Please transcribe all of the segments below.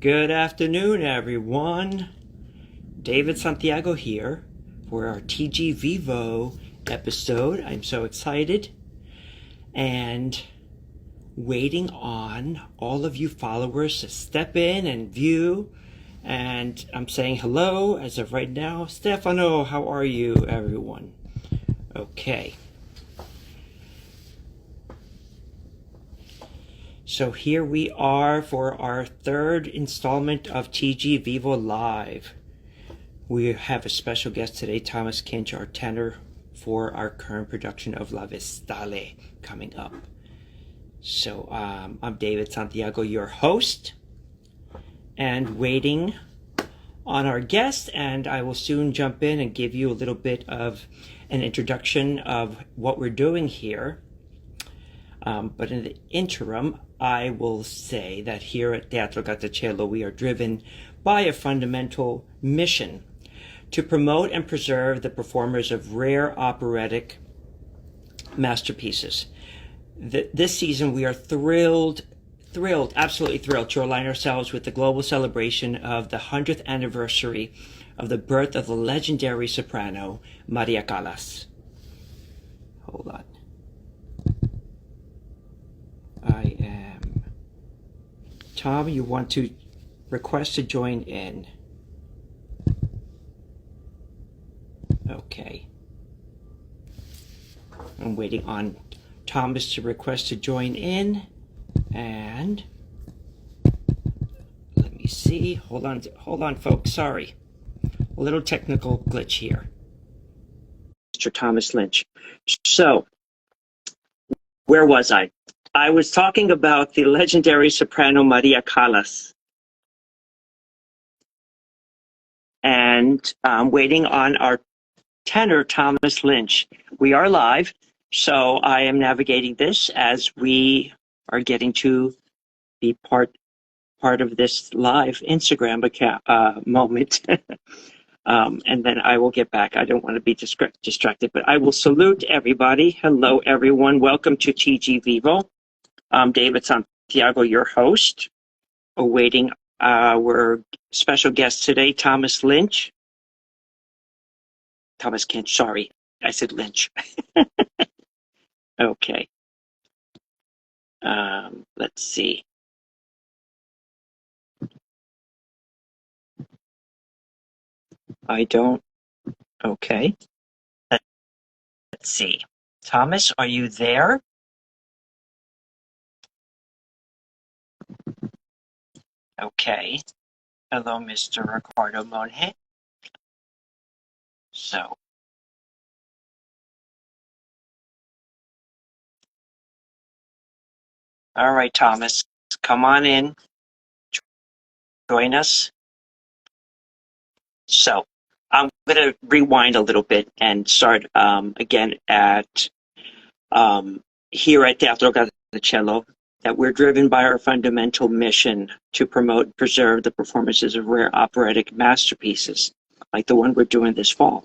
Good afternoon, everyone. David Santiago here for our TG Vivo episode. I'm so excited and waiting on all of you followers to step in and view. And I'm saying hello as of right now. Stefano, how are you, everyone? Okay. So here we are for our third installment of TG Vivo Live. We have a special guest today, Thomas Kinch, our tenor for our current production of La Vestale coming up. So I'm David Santiago, your host, and waiting on our guest, and I will soon jump in and give you a little bit of an introduction of what we're doing here. But in the interim, I will say that here at Teatro Grattacielo, we are driven by a fundamental mission to promote and preserve the performers of rare operatic masterpieces. This season, we are thrilled, absolutely thrilled to align ourselves with the global celebration of the 100th anniversary of the birth of the legendary soprano, Maria Callas. Hold on. I am. Tom, you want to request to join in? Okay. I'm waiting on Thomas to request to join in. And let me see. Hold on, folks. Sorry. A little technical glitch here. Mr. Thomas Lynch. So, where was I? I was talking about the legendary soprano Maria Callas. And I'm waiting on our tenor, Thomas Lynch. We are live, so I am navigating this as we are getting to be part of this live Instagram account, moment. And then I will get back. I don't want to be distracted, but I will salute everybody. Hello, everyone. Welcome to TG Vivo. I'm David Santiago, your host, awaiting our special guest today, Thomas Lynch. Thomas Kinch, sorry. I said Lynch. Okay. Let's see. Okay. Let's see. Thomas, are you there? Okay. Hello, Mr. Ricardo Monge. So. All right, Thomas, come on in. Join us. So, I'm going to rewind a little bit and start again at here at Teatro Grattacielo, that we're driven by our fundamental mission to promote and preserve the performances of rare operatic masterpieces, like the one we're doing this fall.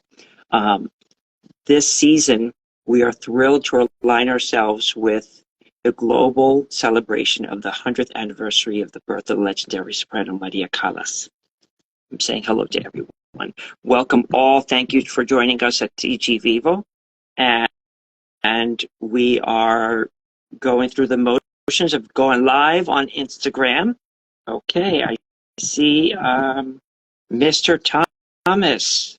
This season, we are thrilled to align ourselves with the global celebration of the 100th anniversary of the birth of the legendary soprano Maria Callas. I'm saying hello to everyone. Welcome all. Thank you for joining us at TG Vivo. And we are going through the motions of going live on Instagram. Okay, I see Mr. Thomas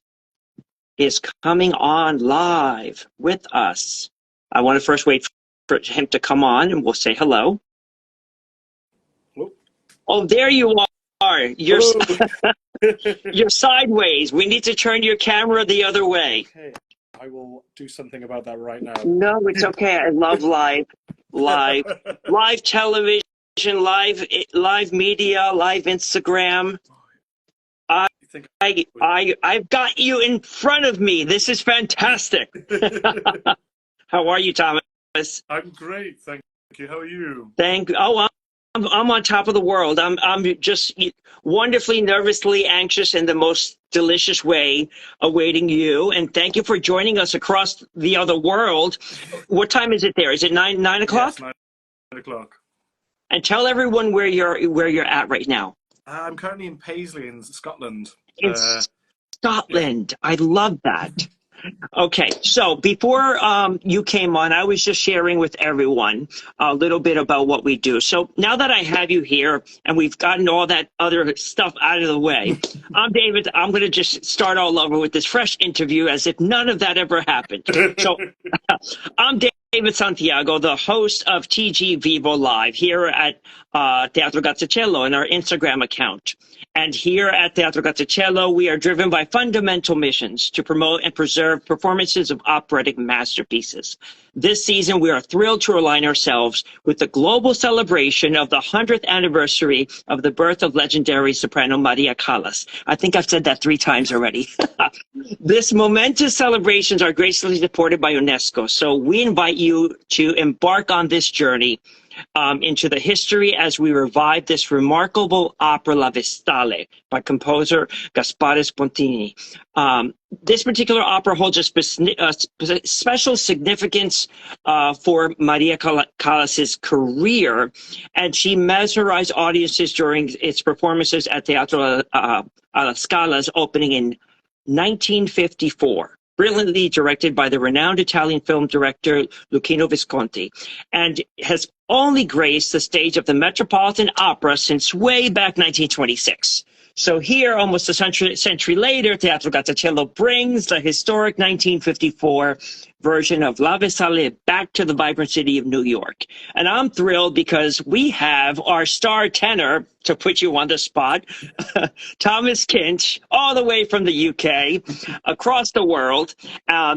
is coming on live with us. I want to first wait for him to come on and we'll say hello. Hello. Oh, there you are. You're you're sideways. We need to turn your camera the other way. Okay, I will do something about that right now. No, it's okay. I love live television, live media, live Instagram. I've got you in front of me. This is fantastic. How are you, Thomas? I'm great, thank you. How are you? I'm on top of the world. I'm just wonderfully, nervously anxious in the most delicious way, awaiting you. And thank you for joining us across the other world. What time is it there? Is it 9 o'clock? Yes, 9 o'clock. And tell everyone where you're at right now. I'm currently in Paisley in Scotland. In Yeah. Scotland. I love that. Okay, so before you came on, I was just sharing with everyone a little bit about what we do. So now that I have you here and we've gotten all that other stuff out of the way, I'm David. I'm going to just start all over with this fresh interview as if none of that ever happened. So I'm David Santiago, the host of TG Vivo Live here at Teatro Grattacielo in our Instagram account. And here at Teatro Grattacielo, we are driven by fundamental missions to promote and preserve performances of operatic masterpieces. This season, we are thrilled to align ourselves with the global celebration of the 100th anniversary of the birth of legendary soprano Maria Callas. I think I've said that 3 times already. This momentous celebrations are graciously supported by UNESCO, so we invite you to embark on this journey into the history as we revive this remarkable opera La Vestale by composer Gaspare Spontini. This particular opera holds a special significance for Maria Callas's career, and she mesmerized audiences during its performances at Teatro alla Scala's opening in 1954. Brilliantly directed by the renowned Italian film director Luchino Visconti, and has only graced the stage of the Metropolitan Opera since way back 1926. So here, almost a century later, Teatro Grattacielo brings the historic 1954 version of La Vestale back to the vibrant city of New York. And I'm thrilled because we have our star tenor, to put you on the spot, Thomas Kinch, all the way from the UK, across the world,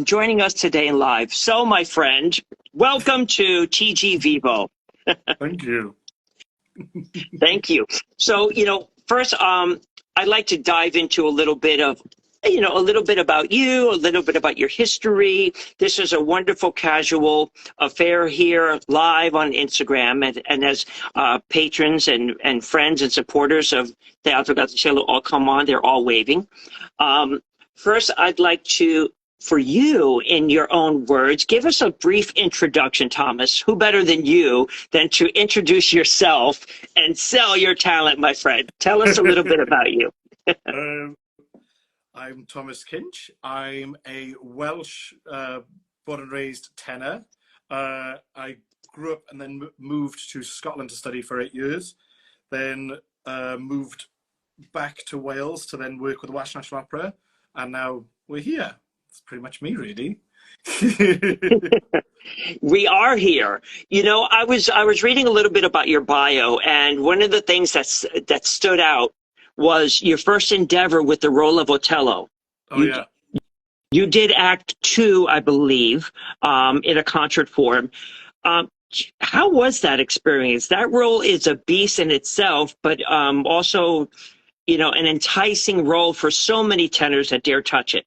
joining us today in live. So, my friend, welcome to TG Vivo. Thank you. Thank you. So, first, I'd like to dive into a little bit of, a little bit about you, a little bit about your history. This is a wonderful casual affair here live on Instagram. And as patrons and friends and supporters of Teatro Grattacielo all come on, they're all waving. First, I'd like to, for you, in your own words, give us a brief introduction, Thomas. Who better than you than to introduce yourself and sell your talent, my friend? Tell us a little bit about you. I'm Thomas Kinch. I'm a Welsh born and raised tenor. I grew up and then moved to Scotland to study for 8 years. Then moved back to Wales to then work with the Welsh National Opera. And now we're here. It's pretty much me, really. We are here. I was reading a little bit about your bio, and one of the things that stood out was your first endeavor with the role of Otello. Yeah. You did Act 2, I believe, in a concert form. How was that experience? That role is a beast in itself, but also, an enticing role for so many tenors that dare touch it.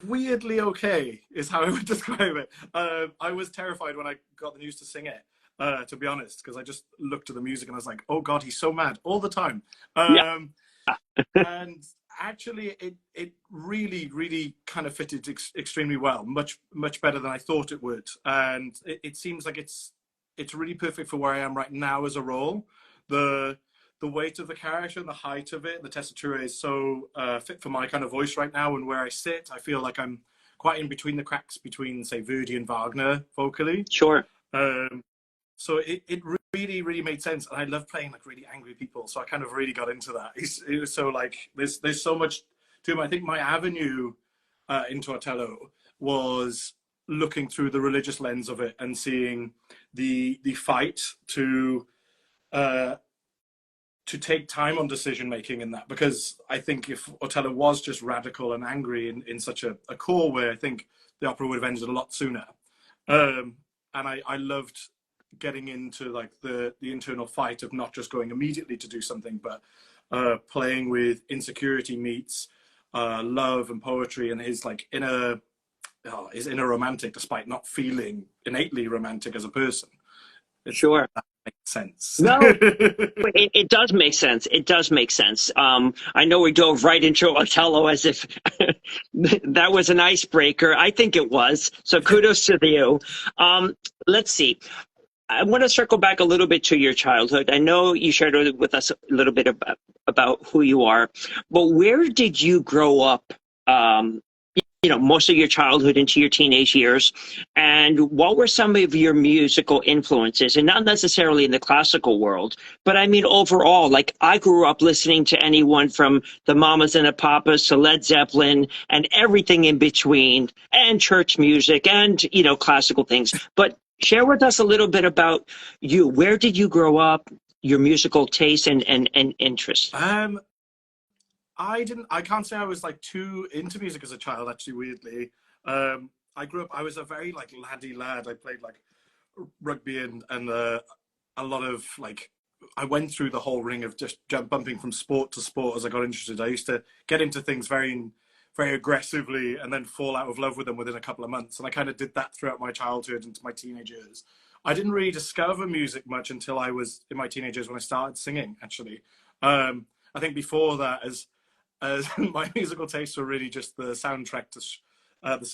Weirdly okay is how I would describe it. I was terrified when I got the news to sing it, to be honest, because I just looked at the music and I was like, oh God, he's so mad all the time. And actually it really kind of fitted extremely well, much better than I thought it would. And it seems like it's really perfect for where I am right now as a role. The weight of the character and the height of it, the tessitura is so fit for my kind of voice right now, and where I sit, I feel like I'm quite in between the cracks between, say, Verdi and Wagner vocally. Sure. So it really made sense, and I love playing like really angry people, so I kind of really got into that. It was so like there's so much to him. I think my avenue into Otello was looking through the religious lens of it and seeing the fight to take time on decision making in that, because I think if Otello was just radical and angry in such a core way, I think the opera would have ended a lot sooner. And I loved getting into like the internal fight of not just going immediately to do something, but playing with insecurity meets love and poetry, and his like inner romantic, despite not feeling innately romantic as a person. Sure. Makes sense. No, it does make sense. It does make sense. I know we dove right into Otello as if that was an icebreaker. I think it was. So kudos to you. Let's see. I want to circle back a little bit to your childhood. I know you shared with us a little bit about who you are, but where did you grow up? Um, Most of your childhood into your teenage years, and what were some of your musical influences? And not necessarily in the classical world, but I mean overall. Like I grew up listening to anyone from the Mamas and the Papas to Led Zeppelin and everything in between, and church music and classical things. But share with us a little bit about you. Where did you grow up? Your musical taste and interest. I can't say I was like too into music as a child, actually, weirdly. I grew up, I was a very like laddie lad. I played like rugby and a lot of like, I went through the whole ring of just bumping from sport to sport as I got interested. I used to get into things very, very aggressively and then fall out of love with them within a couple of months. And I kind of did that throughout my childhood into my teenage years. I didn't really discover music much until I was in my teenage years when I started singing, actually. I think before that, as my musical tastes were really just the soundtrack to the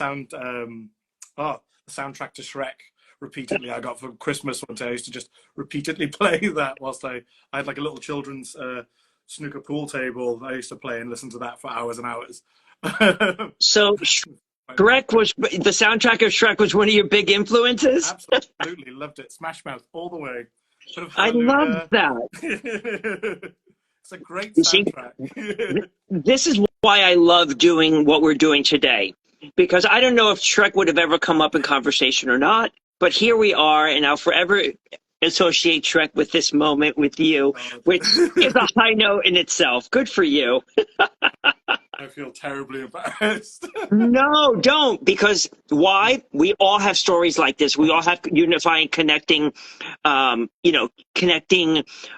soundtrack to Shrek. Repeatedly, I got for Christmas one day. I used to just repeatedly play that whilst I had like a little children's snooker pool table. I used to play and listen to that for hours and hours. So Shrek was the soundtrack of Shrek was one of your big influences. Absolutely loved it. Smash Mouth all the way. I love that. It's a great soundtrack. This is why I love doing what we're doing today, because I don't know if Shrek would have ever come up in conversation or not, but here we are, and I'll forever associate Shrek with this moment with you, which is a high note in itself. Good for you. I feel terribly embarrassed. No, don't, because why? We all have stories like this. We all have unifying, connecting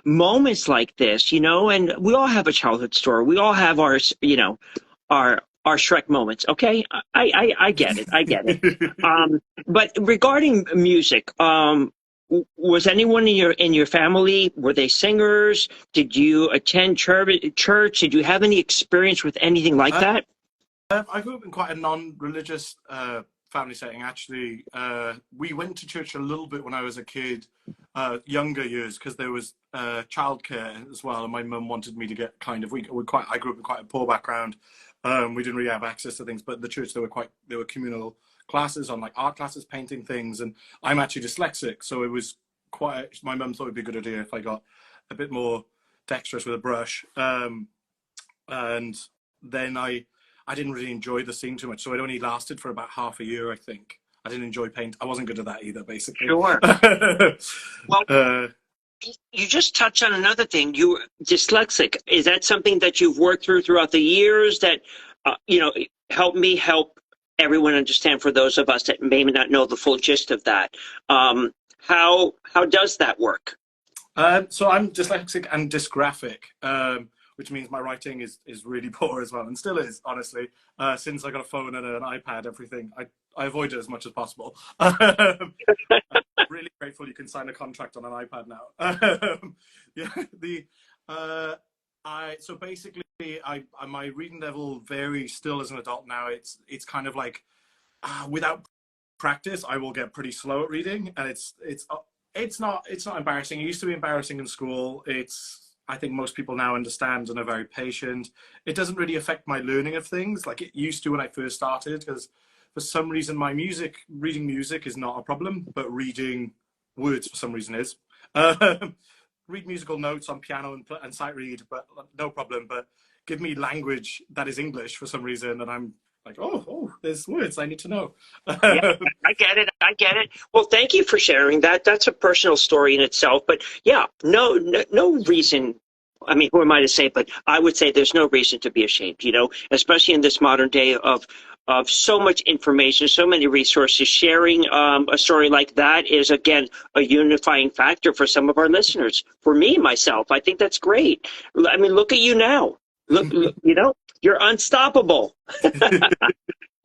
moments like this, and we all have a childhood story. We all have our Shrek moments. Okay. I get it. I get it. But regarding music, was anyone in your family, were they singers? Did you attend church? Did you have any experience with anything like that? I grew up in quite a non-religious family setting, actually. We went to church a little bit when I was a kid, younger years, because there was childcare as well, and my mum wanted me to get I grew up in quite a poor background. We didn't really have access to things, but the church, there were communal classes on like art classes, painting things, and I'm actually dyslexic, so it was my mum thought it'd be a good idea if I got a bit more dexterous with a brush. And then I didn't really enjoy the scene too much, so it only lasted for about half a year, I think. I didn't enjoy paint. I wasn't good at that either, basically. Sure. Well, you just touched on another thing. You were dyslexic. Is that something that you've worked throughout the years that, help everyone understand, for those of us that may not know the full gist of that? How does that work? So I'm dyslexic and dysgraphic, which means my writing is really poor as well, and still is, honestly. Since I got a phone and an iPad, everything, I avoid it as much as possible. I'm really grateful you can sign a contract on an iPad now. So basically, my reading level varies still as an adult now. It's kind of like, without practice, I will get pretty slow at reading, and it's not embarrassing. It used to be embarrassing in school. I think most people now understand and are very patient. It doesn't really affect my learning of things like it used to when I first started, because for some reason reading music is not a problem, but reading words for some reason is. Read musical notes on piano and sight read, but no problem. But give me language that is English for some reason, and I'm like, oh, there's words I need to know. Yeah, I get it. Well, thank you for sharing that. That's a personal story in itself. But yeah, no reason. I mean, who am I to say? But I would say there's no reason to be ashamed, especially in this modern day of so much information, so many resources. Sharing a story like that is, again, a unifying factor for some of our listeners. For me, myself, I think that's great. I mean, look at you now. Look, you're unstoppable, if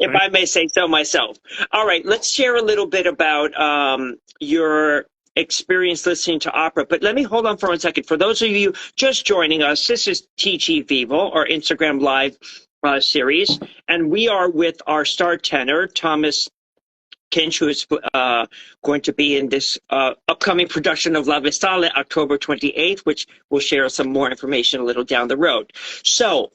I may say so myself. All right, let's share a little bit about your experience listening to opera. But let me hold on for 1 second. For those of you just joining us, this is TG Vivo, our Instagram Live series, and we are with our star tenor, Thomas Kinch, who is going to be in this upcoming production of La Vestale, October 28th, which we'll share some more information a little down the road. So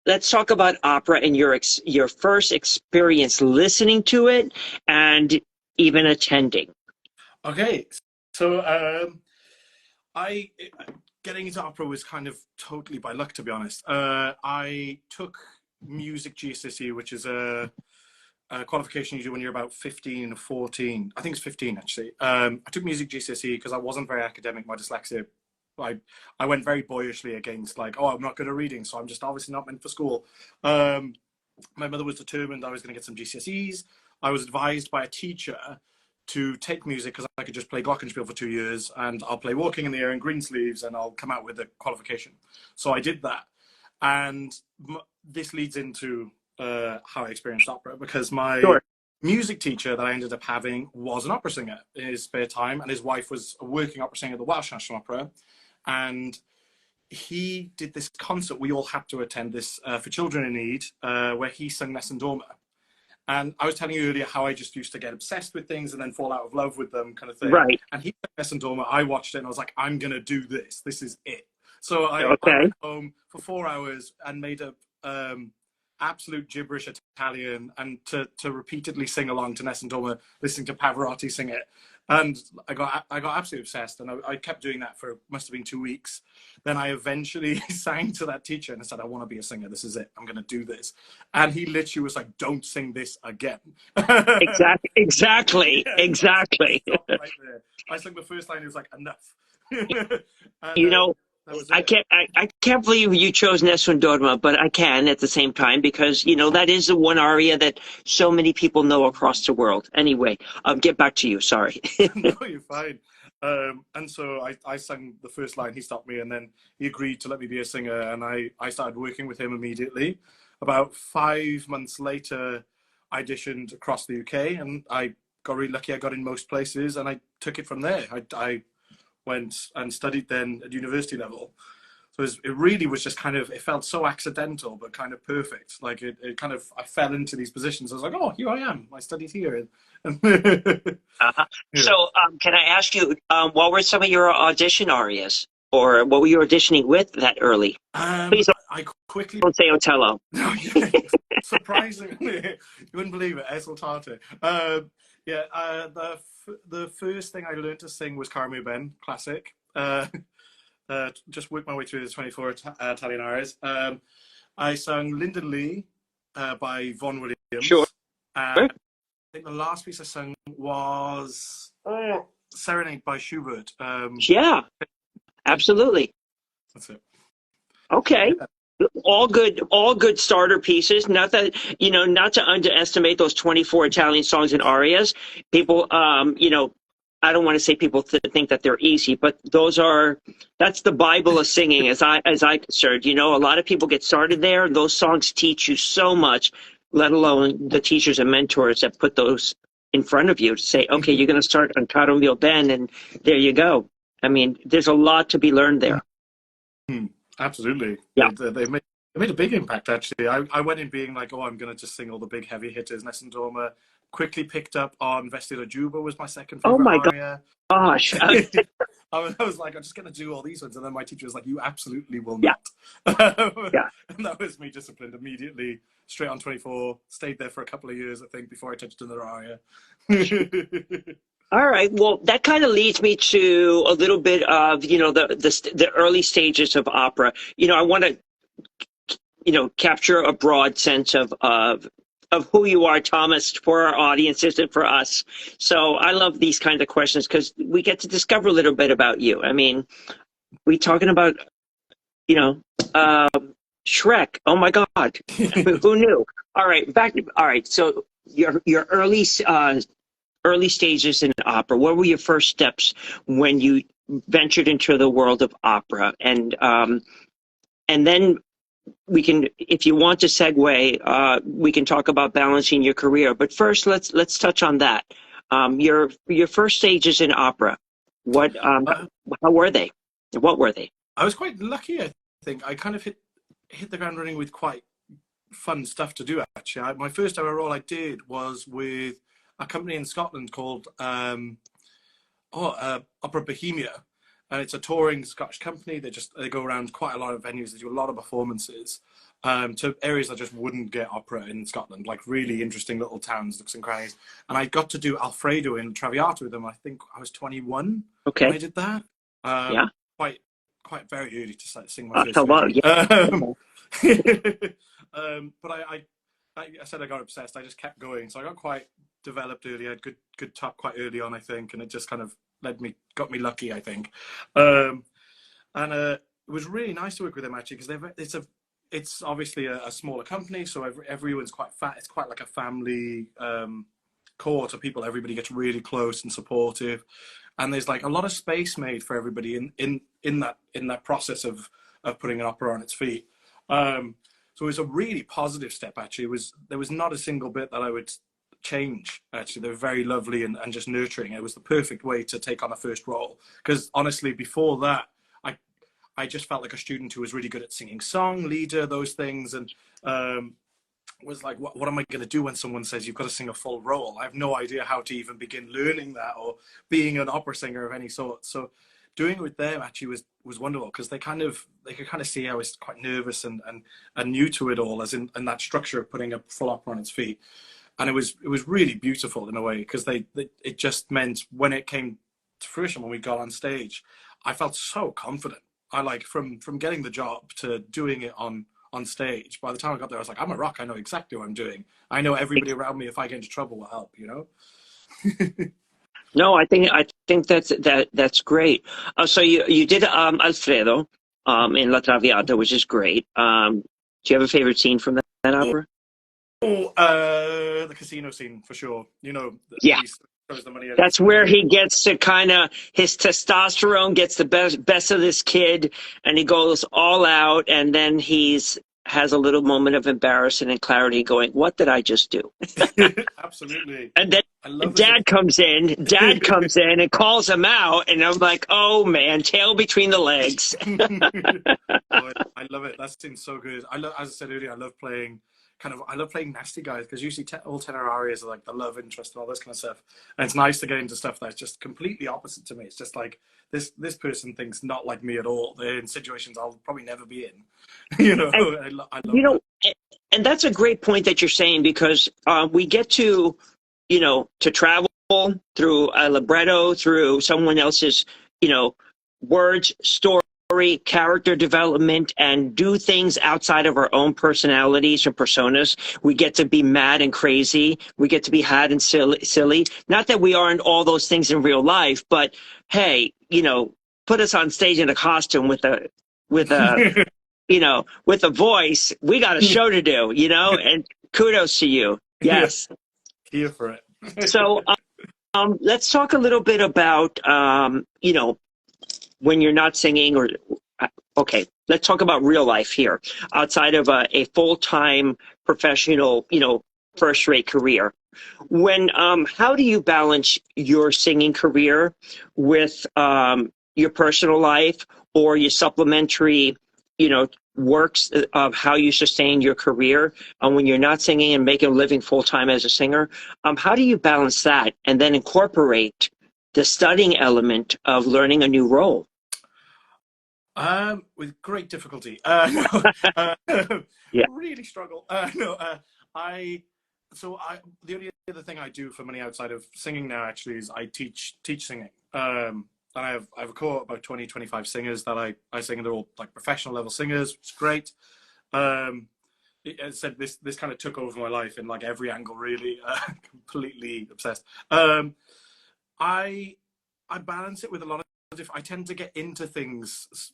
let's talk about opera and your first experience listening to it and even attending. Okay, so I getting into opera was kind of totally by luck, to be honest. I took music GCSE, which is a qualification you do when you're about 15 or 14. I think it's 15 actually. I took music GCSE because I wasn't very academic. My dyslexia, I went very boyishly against like, oh, I'm not good at reading, so I'm just obviously not meant for school. My mother was determined I was going to get some GCSEs. I was advised by a teacher to take music because I could just play glockenspiel for 2 years and I'll play Walking in the Air in Greensleeves and I'll come out with a qualification. So I did that. And this leads into how I experienced opera, because my music teacher that I ended up having was an opera singer in his spare time, and his wife was a working opera singer at the Welsh National Opera. And he did this concert we all had to attend, this for children in need, where he sang Nessun Dorma. And I was telling you earlier how I just used to get obsessed with things and then fall out of love with them, kind of thing. Right. And he sang Nessun Dorma. I watched it and I was like, I'm going to do this. This is it. So I went home for 4 hours and made up absolute gibberish Italian and to repeatedly sing along to Nessun Dorma, listening to Pavarotti sing it. And I got absolutely obsessed, and I kept doing that for, must have been 2 weeks. Then I eventually sang to that teacher and I said, I want to be a singer. This is it. I'm going to do this. And he literally was like, don't sing this again. Exactly. Right there. I sang the first line. It was like, enough. And, you know, I can't believe you chose Nessun Dorma, but I can at the same time, because, you know, that is the one aria that so many people know across the world. Anyway, get back to you. Sorry. No, you're fine. And so I sang the first line. He stopped me, and then he agreed to let me be a singer, and I started working with him immediately. About 5 months later, I auditioned across the UK, and I got really lucky. I got in most places, and I took it from there. I went and studied then at university level. So it really was just kind of, it felt so accidental, but kind of perfect. Like it kind of, I fell into these positions. I was like, oh, here I am. I studied here. Yeah. So can I ask you, what were some of your audition arias? Or what were you auditioning with that early? Please I quickly don't say Otello. No, yeah. Surprisingly, you wouldn't believe it, Esultate. The first thing I learned to sing was Carmi Ben, classic. Just worked my way through the 24 Italian arias. I sang Linden Lee by Vaughan Williams. Sure. I think the last piece I sang was Serenade by Schubert. Yeah, absolutely. That's it. Okay. Yeah. All good starter pieces. Not that, you know, not to underestimate those 24 Italian songs and arias. People, you know, I don't want to say people think that they're easy, but that's the Bible of singing, as I concerned. You know, a lot of people get started there. Those songs teach you so much, let alone the teachers and mentors that put those in front of you to say, okay, you're going to start on Caro Mio Ben, and there you go. I mean, there's a lot to be learned there. Absolutely. Yeah. They made a big impact, actually. I went in being like, oh, I'm going to just sing all the big heavy hitters. Nessun Dorma. Quickly picked up on Vestale Juba was my second favorite aria. Gosh. I was like, I'm just going to do all these ones. And then my teacher was like, you absolutely will not. Yeah. And that was me disciplined immediately, straight on 24. Stayed there for a couple of years, I think, before I touched another aria. All right. Well, that kind of leads me to a little bit of, you know, the early stages of opera. You know, I want to, you know, capture a broad sense of who you are, Thomas, for our audiences and for us. So I love these kinds of questions because we get to discover a little bit about you. I mean, we talking about, you know, Shrek. Oh my God, who knew? All right. So your early stages in opera. What were your first steps when you ventured into the world of opera? And then we can, if you want to segue, we can talk about balancing your career. But first, let's touch on that. Your first stages in opera. What? How were they? What were they? I was quite lucky, I think. I kind of hit the ground running with quite fun stuff to do. Actually, my first ever role I did was with a company in Scotland called Opera Bohemia, and it's a touring Scottish company. They go around quite a lot of venues. They do a lot of performances to areas that just wouldn't get opera in Scotland, like really interesting little towns, nooks and crannies. And I got to do Alfredo in Traviata with them. I think I was 21 Okay. when I did that. Yeah. Quite very early to sing my first Hello. liturgy. Yeah. But I said I got obsessed. I just kept going, so I got quite developed early. I had good top quite early on, I think, and it just kind of got me lucky, I think. And it was really nice to work with them actually, because it's obviously a smaller company, so everyone's quite fat. It's quite like a family core to people. Everybody gets really close and supportive, and there's like a lot of space made for everybody in that process of putting an opera on its feet. So it was a really positive step, actually. There was not a single bit that I would change, actually. They were very lovely and just nurturing. It was the perfect way to take on a first role. Because honestly, before that, I just felt like a student who was really good at singing song, leader, those things. And was like, what am I going to do when someone says you've got to sing a full role? I have no idea how to even begin learning that or being an opera singer of any sort. So doing it with them actually was wonderful, because they could kind of see I was quite nervous and new to it all, as in that structure of putting a full opera on its feet. And it was really beautiful in a way, because it just meant when it came to fruition, when we got on stage, I felt so confident. I like from getting the job to doing it on stage. By the time I got there, I was like, I'm a rock. I know exactly what I'm doing. I know everybody around me, if I get into trouble, will help, you know? No, I think that's great. So you did Alfredo in La Traviata, which is great. Do you have a favorite scene from that opera? The casino scene, for sure. You know, yeah. He throws the money at That's where he gets to kind of, his testosterone gets the best of this kid, and he goes all out, and then has a little moment of embarrassment and clarity, going, what did I just do? Absolutely. And then dad comes in and calls him out, and I'm like, oh man, tail between the legs. I love it. That seems so good. As I said earlier, I love playing nasty guys, because usually all tenor arias are like the love interest and all this kind of stuff, and it's nice to get into stuff that's just completely opposite to me. It's just like this person thinks not like me at all. They're in situations I'll probably never be in. You know, and, I love that. And that's a great point that you're saying, because we get to travel through a libretto, through someone else's words, story, character development, and do things outside of our own personalities or personas. We get to be mad and crazy. We get to be had and silly. Not that we aren't all those things in real life, but hey, put us on stage in a costume with a with a voice. We got a show to do, and kudos to you. Yes. Here for it. So let's talk a little bit about when you're not singing, or okay, let's talk about real life here, outside of a full-time professional, first-rate career. How do you balance your singing career with your personal life, or your supplementary, works of how you sustain your career when you're not singing and making a living full-time as a singer? How do you balance that and then incorporate the studying element of learning a new role? With great difficulty. Yeah. Really struggle. The only other thing I do for money outside of singing now actually is I teach singing. And I have a core about 25 singers that I sing, and they're all like professional level singers, which is great. As I said, this kind of took over my life in like every angle, really. Completely obsessed. I balance it with a lot of I tend to get into things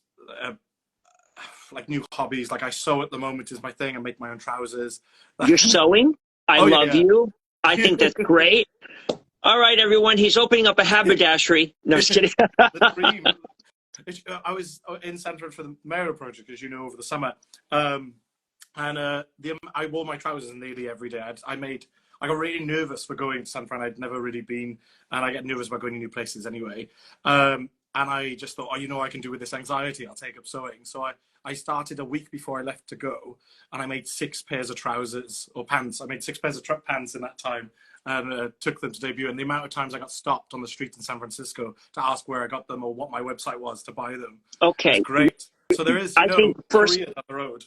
like new hobbies. Like I sew at the moment is my thing. I make my own trousers. You're sewing? I love you. I think that's great. All right, everyone. He's opening up a haberdashery. No, just kidding. The dream. I was in Sanford for the Mayo project, as you know, over the summer. I wore my trousers nearly every day. I got really nervous for going to San Fran. I'd never really been, and I get nervous about going to new places anyway. And I just thought, I can do with this anxiety. I'll take up sewing. So I started a week before I left to go, and I made 6 pairs of trousers or pants. I made 6 pairs of pants in that time. and took them to debut. And the amount of times I got stopped on the street in San Francisco to ask where I got them or what my website was to buy them was Okay. great. So there is, I think first, career down the road.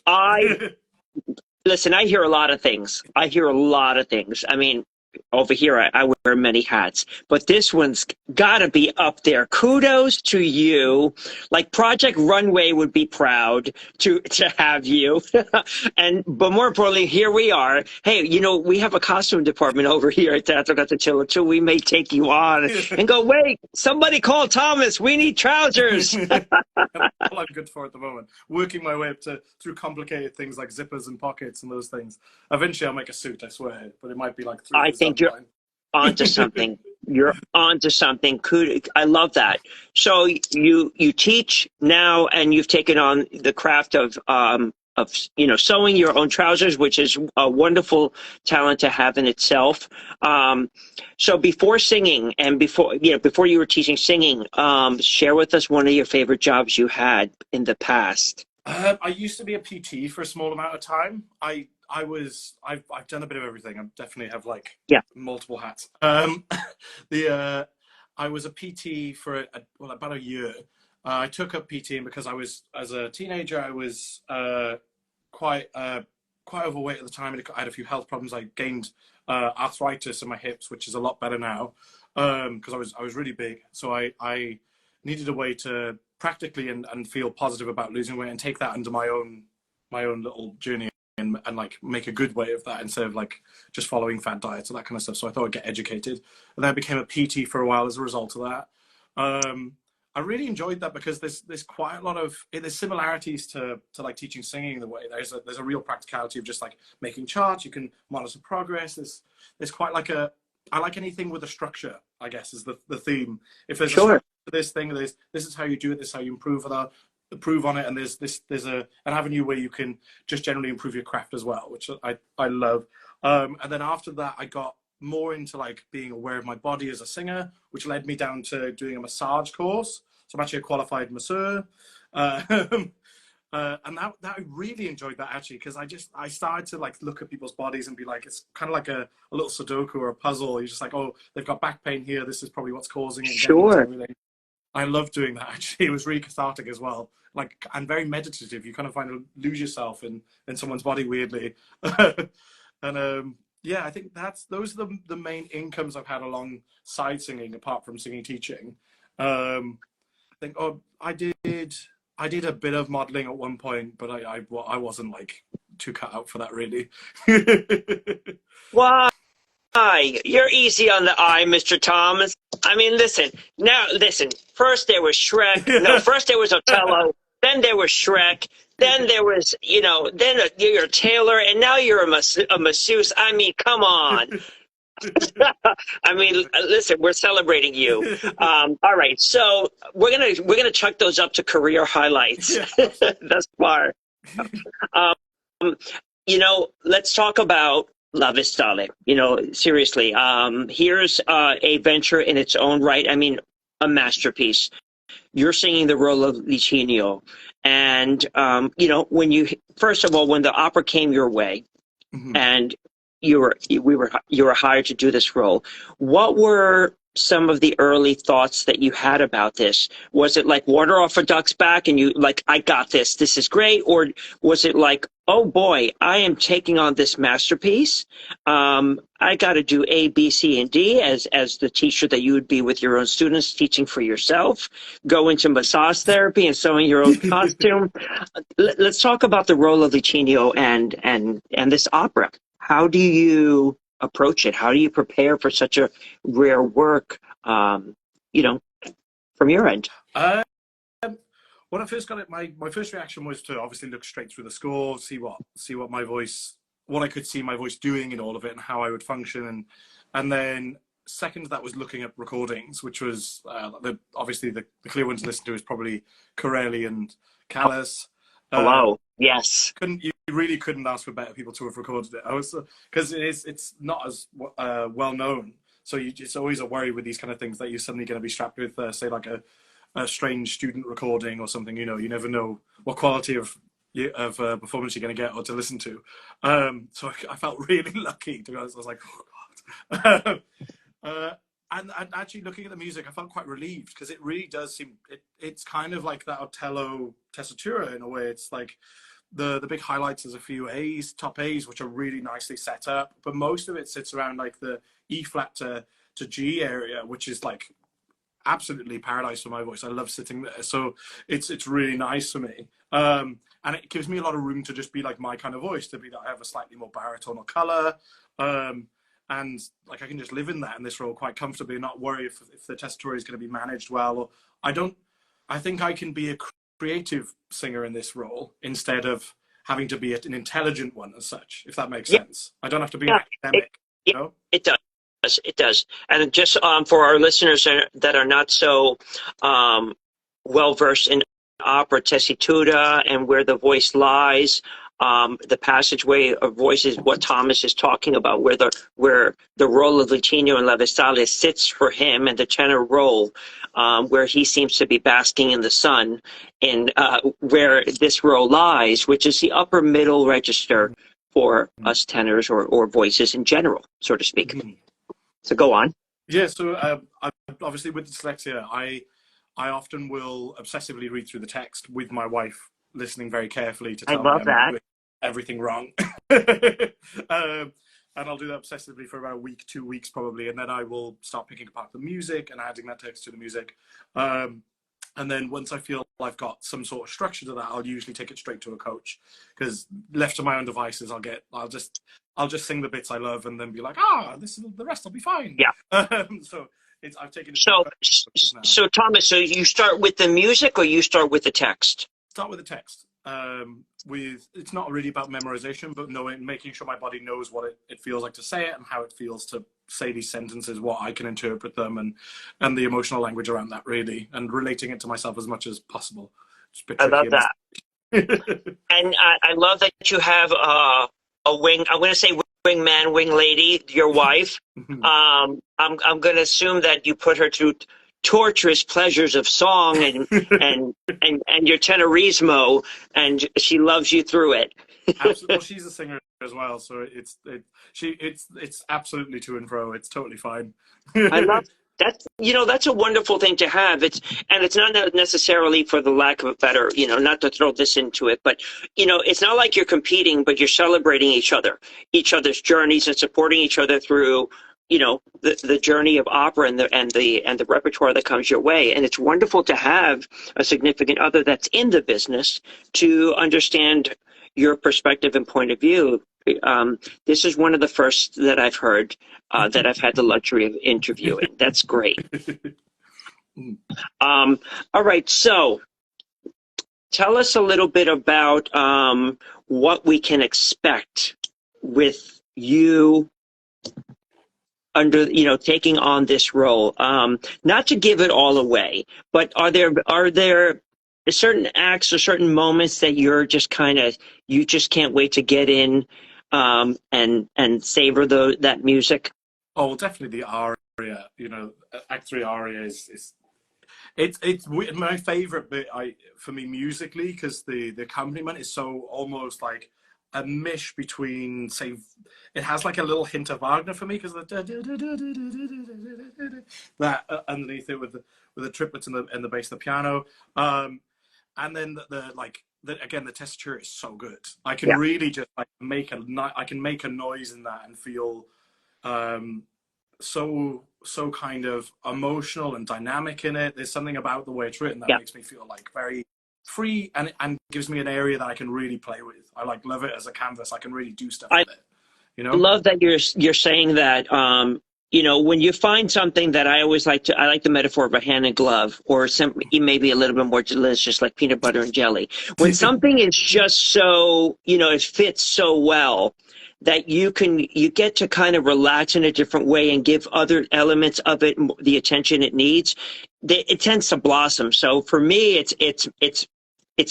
listen, I hear a lot of things. I hear a lot of things. I mean, over here, I wear many hats, but this one's got to be up there. Kudos to you. Like Project Runway would be proud to have you. But more importantly, here we are. Hey, you know, we have a costume department over here at Teatro Grattacielo too. We may take you on and go, wait, somebody call Thomas. We need trousers. All I'm good for at the moment. Working my way up through complicated things like zippers and pockets and those things. Eventually, I'll make a suit, I swear, but it might be like 3 years. I think you're onto something. You're onto something. I love that. So you teach now, and you've taken on the craft of sewing your own trousers, which is a wonderful talent to have in itself. So before singing and before you were teaching singing, share with us one of your favorite jobs you had in the past. I used to be a PT for a small amount of time. I've done a bit of everything. I definitely have multiple hats. I was a PT for about a year. I took up PTing because as a teenager, I was quite overweight at the time. I had a few health problems. I gained arthritis in my hips, which is a lot better now because I was really big. So I needed a way to practically and feel positive about losing weight and take that under my own little journey and like make a good way of that instead of like just following fad diets and that kind of stuff. So I thought I'd get educated, and then I became a PT for a while as a result of that. I really enjoyed that because there's quite a lot of there's similarities to like teaching singing in the way there's a real practicality of just like making charts. You can monitor progress. There's quite like I like anything with a structure, I guess, is the theme. If there's a structure to this thing, this is how you do it, this is how you improve on it, and there's an avenue where you can just generally improve your craft as well, which I love. And then after that, I got more into like being aware of my body as a singer, which led me down to doing a massage course. So I'm actually a qualified masseur. And that I really enjoyed that actually, because I started to like look at people's bodies and be like, it's kind of like a little Sudoku or a puzzle. You're just like, oh, they've got back pain here. This is probably what's causing it. Sure. I love doing that actually. It was really cathartic as well. Like, and very meditative. You kind of lose yourself in someone's body weirdly. And yeah, I think those are the main incomes I've had alongside singing, apart from singing teaching. I think I did a bit of modeling at one point, but I wasn't like too cut out for that really. Why? You're easy on the eye, Mr. Thomas. I mean, listen. First there was Shrek. No, first there was Othello. Then there was Shrek. Then there was, then you're a tailor, and now you're a masseuse. I mean, come on. I mean, listen, we're celebrating you. All right, so we're gonna chuck those up to career highlights thus far. Let's talk about La Vestale. Seriously, here's a venture in its own right. I mean, a masterpiece. You're singing the role of Licinio, and when the opera came your way, and you were hired to do this role, what were some of the early thoughts that you had about this? Was it like water off a duck's back and you like, I got this, this is great? Or was it like, oh boy, I am taking on this masterpiece. I got to do A, B, C, and D as the teacher that you would be with your own students, teaching for yourself, go into massage therapy and sewing your own costume. Let's talk about the role of Licinio and this opera. How do you approach it? How do you prepare for such a rare work, from your end? When I first got it, my first reaction was to obviously look straight through the score, see what I could see my voice doing in all of it and how I would function. And then second, that was looking at recordings, which was obviously the clear one to listen to is probably Corelli and Callas. Hello. Yes. You really couldn't ask for better people to have recorded it. Because it's not as well known. So it's always a worry with these kind of things that you're suddenly going to be strapped with, say, like a strange student recording or something. You never know what quality of performance you're going to get or to listen to. So I felt really lucky, to be honest. I was like, oh And actually looking at the music, I felt quite relieved because it really does seem, it's kind of like that Otello tessitura in a way. It's like the big highlights, there's a few A's, top A's, which are really nicely set up, but most of it sits around like the E flat to G area, which is like absolutely paradise for my voice. I love sitting there. So it's really nice for me. And it gives me a lot of room to just be like my kind of voice, to be that I have a slightly more baritonal color. And like I can just live in that in this role quite comfortably and not worry if the tessitura is going to be managed well. Or I think I can be a creative singer in this role instead of having to be an intelligent one as such, if that makes sense. I don't have to be an academic. You know? It does. It does. And just for our listeners that are not so well versed in opera tessitura and where the voice lies, the passageway of voice is what Thomas is talking about, where the role of Latino in La Vestale sits for him, and the tenor role, where he seems to be basking in the sun, and where this role lies, which is the upper middle register for us tenors or voices in general, so to speak. So go on. Yeah, so obviously with dyslexia, I often will obsessively read through the text with my wife listening very carefully to tell me I'm doing everything wrong. And I'll do that obsessively for about a week, 2 weeks probably, and then I will start picking apart the music and adding that text to the music. And then once I feel I've got some sort of structure to that, I'll usually take it straight to a coach, because left to my own devices, I'll just sing the bits I love and then be like, this is the rest will be fine. Yeah. So I've taken it. So Thomas, so you start with the music or you start with the text? Start with the text. It's not really about memorization, but making sure my body knows what it feels like to say it and how it feels to say these sentences, what I can interpret them, and the emotional language around that, really, and relating it to myself as much as possible. I love that. And I love that you have a wing. I'm going to say wingman, wing lady, your wife. I'm going to assume that you put her through torturous pleasures of song and your tenorismo, and she loves you through it. Absolutely. Well, she's a singer as well, so it's absolutely to and fro. It's totally fine. I love that. That's a wonderful thing to have. It's not necessarily for the lack of a better, not to throw this into it, but it's not like you're competing, but you're celebrating each other's journeys and supporting each other through the journey of opera and the repertoire that comes your way. And it's wonderful to have a significant other that's in the business to understand your perspective and point of view. This is one of the first that I've heard that I've had the luxury of interviewing. That's great. All right. So tell us a little bit about what we can expect with you under taking on this role. Not to give it all away, but are there certain acts or certain moments that you're just you just can't wait to get in and savor that music? Oh, well, definitely the aria. Act 3 aria is it's my favorite bit for me musically, because the accompaniment is so almost like a mish between, say, it has like a little hint of Wagner for me, because that underneath it with the triplets and the bass, the piano, and then again the tessitura is so good. I can really just make a noise in that and feel so kind of emotional and dynamic in it. There's something about the way it's written that makes me feel like very free and gives me an area that I can really play with. I love it as a canvas. I can really do stuff with it. I love that you're saying that. When you find something that I like the metaphor of a hand and glove, or maybe a little bit more delicious, like peanut butter and jelly. When something is just so, it fits so well that you get to kind of relax in a different way and give other elements of it the attention it needs, it tends to blossom. So for me, it's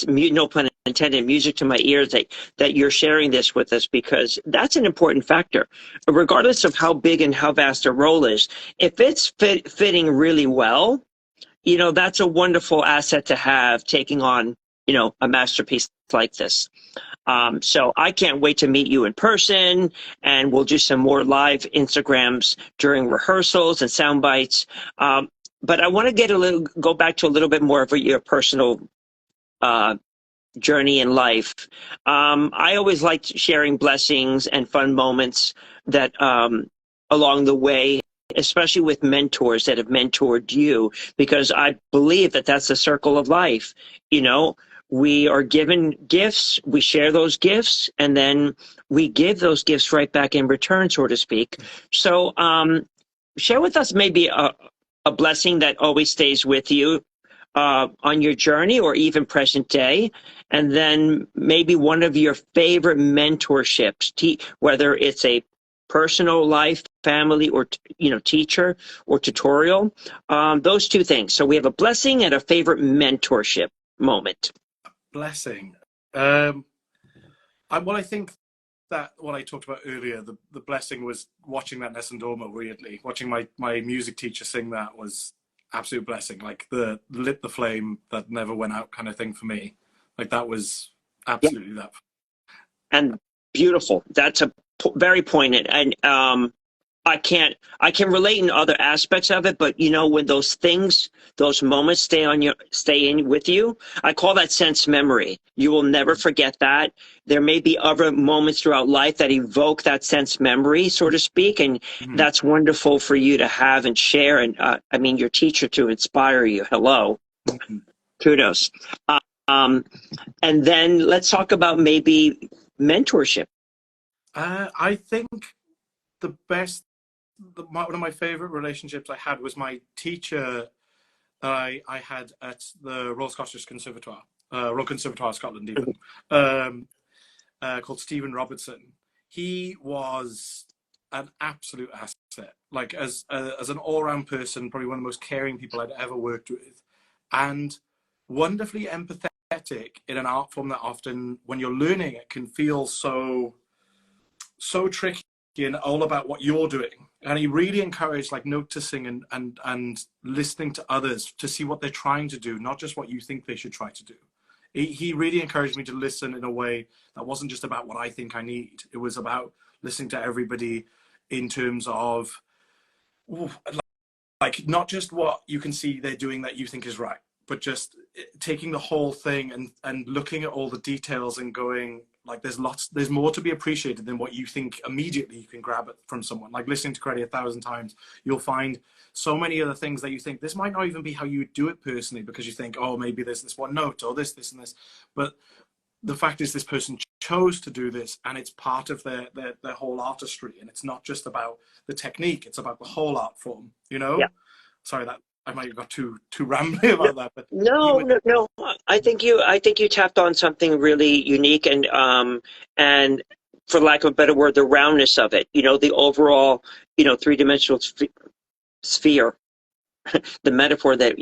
no pun intended, music to my ears that you're sharing this with us, because that's an important factor. Regardless of how big and how vast a role is, if it's fitting really well, that's a wonderful asset to have taking on, a masterpiece like this. So I can't wait to meet you in person, and we'll do some more live Instagrams during rehearsals and sound bites. But I want to go back to a little bit more of your personal journey in life. I always liked sharing blessings and fun moments that along the way, especially with mentors that have mentored you, because I believe that that's the circle of life. We are given gifts, we share those gifts, and then we give those gifts right back in return, so to speak. So share with us maybe a blessing that always stays with you on your journey or even present day, and then maybe one of your favorite mentorships, whether it's a personal life, family, or teacher or tutorial, those two things. So we have a blessing and a favorite mentorship moment. Blessing. Well, I think that what I talked about earlier, the blessing was watching that Nessun weirdly. Watching my music teacher sing that was absolute blessing. Like lit the flame that never went out kind of thing for me. Like that was absolutely that. And beautiful. That's very poignant. And I can relate in other aspects of it, but when those moments stay in with you, I call that sense memory. You will never forget that. There may be other moments throughout life that evoke that sense memory, so to speak, and that's wonderful for you to have and share. And your teacher to inspire you. Hello, kudos. And then let's talk about maybe mentorship. I think one of my favorite relationships I had was my teacher I had at the Royal Scottish Conservatoire, Royal Conservatoire Scotland even, called Stephen Robertson. He was an absolute asset, like as an all-round person, probably one of the most caring people I'd ever worked with, and wonderfully empathetic in an art form that often, when you're learning it, can feel so tricky and all about what you're doing. And he really encouraged like noticing and listening to others to see what they're trying to do, not just what you think they should try to do. He really encouraged me to listen in a way that wasn't just about what I think I need. It was about listening to everybody in terms of like not just what you can see they're doing that you think is right, but just taking the whole thing and looking at all the details and going, like there's more to be appreciated than what you think immediately you can grab it from someone. Like listening to Credit 1,000 times, you'll find so many other things that you think this might not even be how you do it personally, because you think, oh, maybe there's this one note or this and this. But the fact is this person chose to do this, and it's part of their whole artistry. And it's not just about the technique, it's about the whole art form, Yeah. Sorry, that I might have got too rambly about that. But no. I think you tapped on something really unique, and for lack of a better word, the roundness of it. The overall, three-dimensional sphere, the metaphor that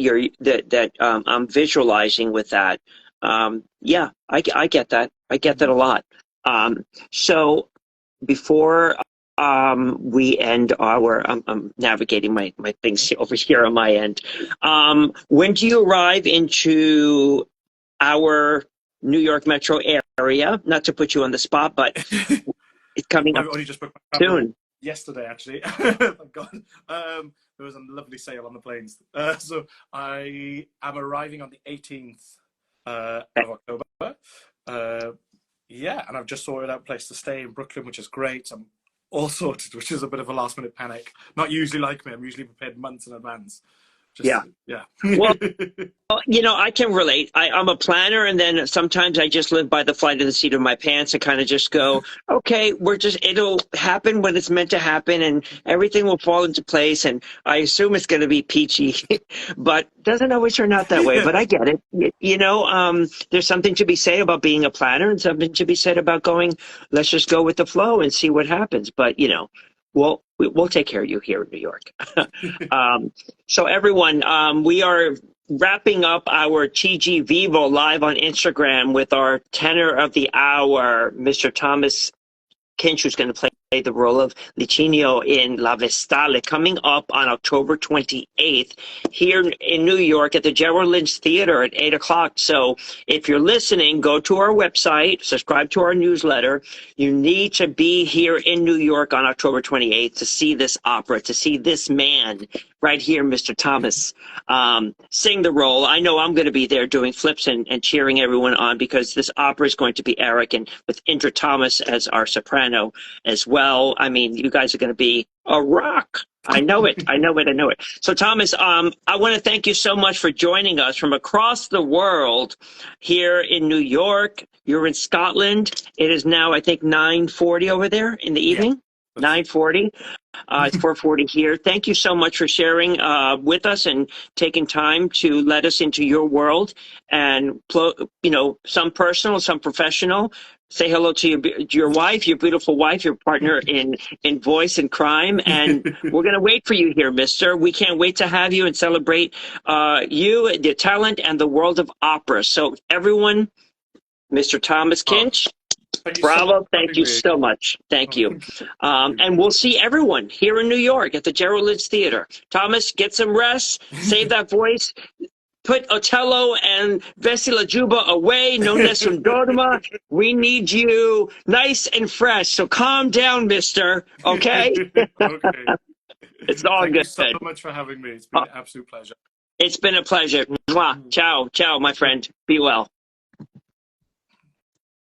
I'm visualizing with that. Yeah, I get that. I get that a lot. So before we end I'm navigating my things over here on my end. When do you arrive into our New York metro area? Not to put you on the spot, but it's coming up only just booked my soon. Yesterday, actually. Thank God. There was a lovely sale on the planes. So I am arriving on the 18th of October. Yeah, and I've just sorted out a place to stay in Brooklyn, which is great. I'm all sorted, which is a bit of a last minute panic. Not usually like me. I'm usually prepared months in advance. Yeah. Well, I can relate. I'm a planner, and then sometimes I just live by the flight of the seat of my pants and kind of just go, okay, it'll happen when it's meant to happen, and everything will fall into place, and I assume it's going to be peachy, but doesn't always turn out that way. But I get it. There's something to be said about being a planner, and something to be said about going, let's just go with the flow and see what happens. But, we'll take care of you here in New York. So everyone, we are wrapping up our TG Vivo live on Instagram with our tenor of the hour, Mr. Thomas Kinch, who's going to play the role of Licinio in La Vestale, coming up on October 28th here in New York at the Gerald Lynch Theater at 8 o'clock. So if you're listening, go to our website, subscribe to our newsletter. You need to be here in New York on October 28th to see this opera, to see this man right here, Mr. Thomas, sing the role. I know I'm going to be there doing flips and cheering everyone on, because this opera is going to be Eric, and with Indra Thomas as our soprano as well. I mean, you guys are going to be a rock. I know it. I know it. I know it. So, Thomas, I want to thank you so much for joining us from across the world here in New York. You're in Scotland. It is now, I think, 9:40 over there in the evening. Yeah. 9:40. It's 4:40 here. Thank you so much for sharing with us and taking time to let us into your world, and, you know, some personal, some professional. Say hello to your wife, your beautiful wife, your partner in voice and crime. And we're going to wait for you here, mister. We can't wait to have you and celebrate you, the talent, and the world of opera. So everyone, Mr. Thomas Kinch, bravo. Thank you so much. Thank you. And we'll see everyone here in New York at the Gerald Lynch Theater. Thomas, get some rest. Save that voice. Put Otello and Vesila Juba away. No Nessun Dorma. We need you nice and fresh. So calm down, mister. Okay? Okay. It's all good. Thank you so much for having me. It's been an absolute pleasure. It's been a pleasure. Mwah. Ciao. Ciao, my friend. Be well.